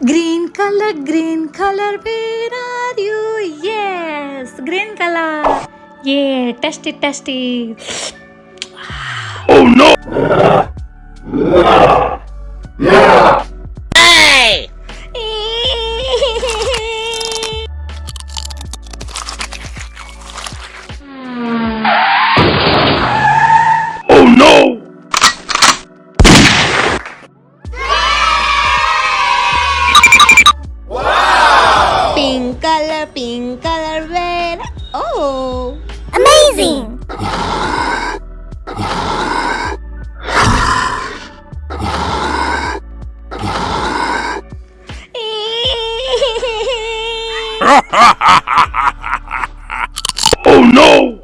green color, where are you? Yes, green color. Yeah, tasty, tasty. Oh no! Hey! Oh no! Pink color, where? Oh, Amazing! Oh no!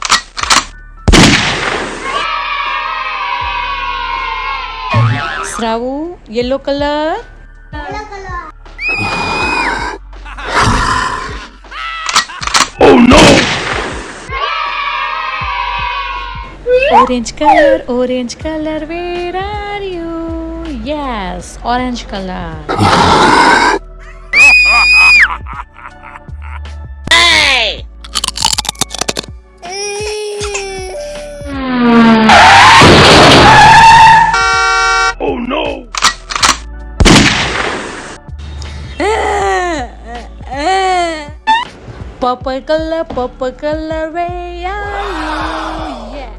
Shraavu, yellow color. Oh no! Orange color, where are you? Yes, orange color. Hey! Oh no! Purple color, where are you? Yeah.